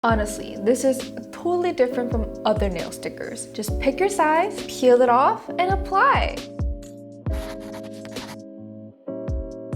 Honestly, this is totally different from other nail stickers. Just pick your size, peel it off, and apply.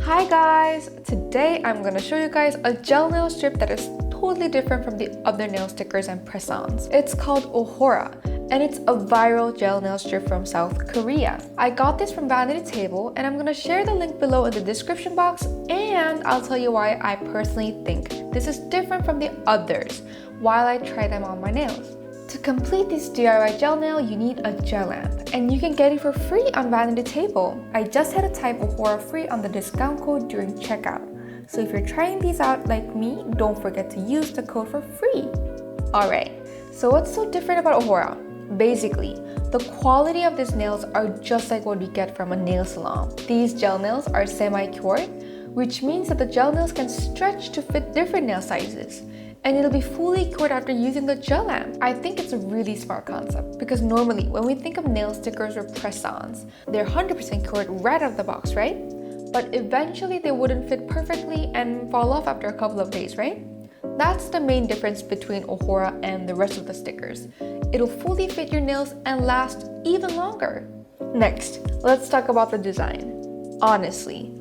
Hi guys! Today I'm going to show you guys a gel nail strip that is totally different from the other nail stickers and press-ons. It's called OHORA, and it's a viral gel nail strip from South Korea. I got this from Vanity Table, and I'm going to share the link below in the description box, and I'll tell you why I personally think this is different from the others while I try them on my nails. To complete this DIY gel nail, you need a gel lamp, and you can get it for free on Vanity Table. I just had to type OHORAFREE on the discount code during checkout. So if you're trying these out like me, don't forget to use the code for free. Alright, so what's so different about OHORA? Basically, the quality of these nails are just like what we get from a nail salon. These gel nails are semi-cured, which means that the gel nails can stretch to fit different nail sizes, and it'll be fully cured after using the gel lamp. I think it's a really smart concept because normally when we think of nail stickers or press-ons, they're 100% cured right out of the box, right? But eventually they wouldn't fit perfectly and fall off after a couple of days, right? That's the main difference between OHORA and the rest of the stickers. It'll fully fit your nails and last even longer. Next, let's talk about the design. Honestly,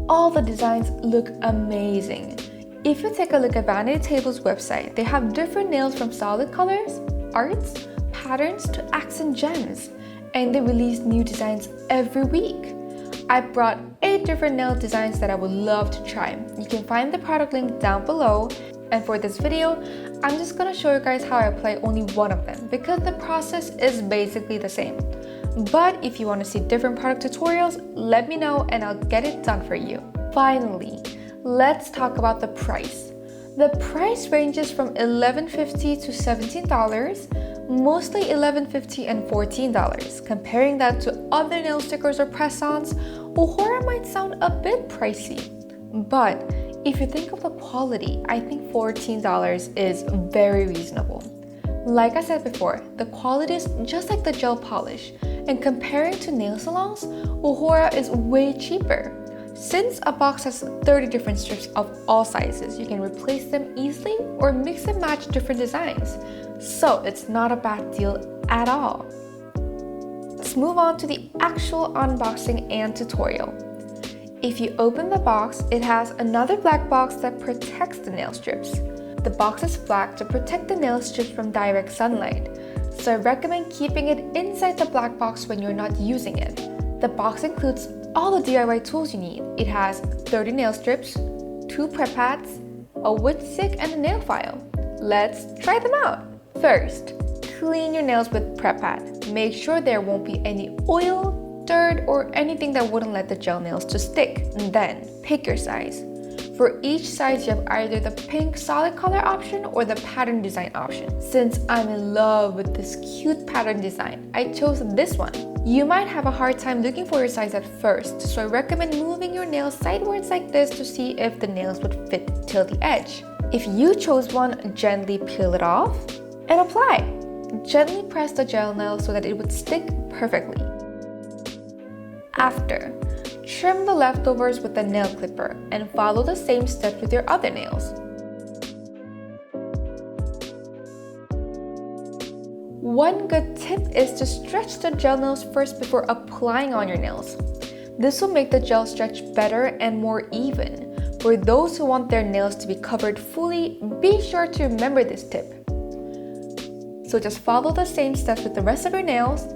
all the designs look amazing. If you take a look at Vanity Table's website, they have different nails from solid colors, arts, patterns to accent gems, and they release new designs every week. I brought 8 different nail designs that I would love to try. You can find the product link down below, and for this video, I'm just gonna show you guys how I apply only one of them because the process is basically the same. But if you want to see different product tutorials, let me know and I'll get it done for you. Finally, let's talk about the price. The price ranges from $11.50 to $17, mostly $11.50 and $14. Comparing that to other nail stickers or press-ons, OHORA might sound a bit pricey. But if you think of the quality, I think $14 is very reasonable. Like I said before, the quality is just like the gel polish, and comparing to nail salons, OHORA is way cheaper. Since a box has 30 different strips of all sizes, you can replace them easily or mix and match different designs. So it's not a bad deal at all. Let's move on to the actual unboxing and tutorial. If you open the box, it has another black box that protects the nail strips. The box is black to protect the nail strips from direct sunlight, so I recommend keeping it inside the black box when you're not using it. The box includes all the DIY tools you need. It has 30 nail strips, 2 prep pads, a wood stick, and a nail file. Let's try them out. First, clean your nails with prep pad. Make sure there won't be any oil, dirt, or anything that wouldn't let the gel nails to stick. And then, pick your size. For each size, you have either the pink solid color option or the pattern design option. Since I'm in love with this cute pattern design, I chose this one. You might have a hard time looking for your size at first, so I recommend moving your nails sideways like this to see if the nails would fit till the edge. If you chose one, gently peel it off and apply. Gently press the gel nail so that it would stick perfectly. After, trim the leftovers with a nail clipper and follow the same steps with your other nails. One good tip is to stretch the gel nails first before applying on your nails. This will make the gel stretch better and more even. For those who want their nails to be covered fully, be sure to remember this tip. So just follow the same steps with the rest of your nails.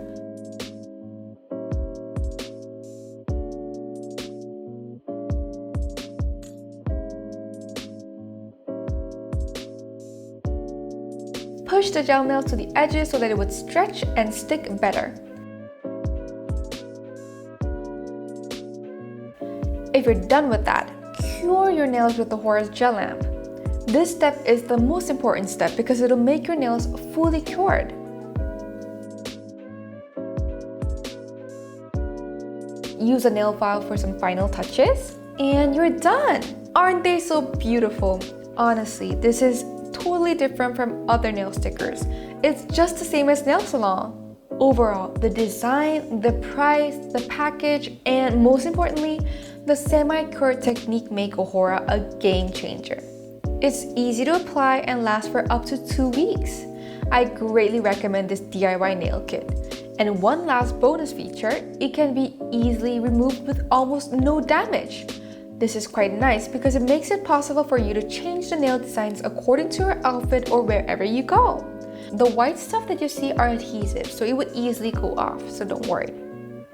Push the gel nails to the edges so that it would stretch and stick better. If you're done with that, cure your nails with the OHORA's gel lamp. This step is the most important step because it'll make your nails fully cured. Use a nail file for some final touches, and you're done! Aren't they so beautiful? Honestly, this is totally different from other nail stickers. It's just the same as nail salon. Overall, the design, the price, the package, and most importantly, the semi-cured technique make OHORA a game changer. It's easy to apply and lasts for up to 2 weeks. I greatly recommend this DIY nail kit. And one last bonus feature, it can be easily removed with almost no damage. This is quite nice because it makes it possible for you to change the nail designs according to your outfit or wherever you go. The white stuff that you see are adhesive, so it would easily go off, so don't worry.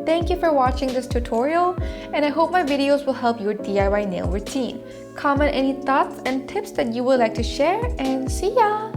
Thank you for watching this tutorial, and I hope my videos will help your DIY nail routine. Comment any thoughts and tips that you would like to share, and see ya!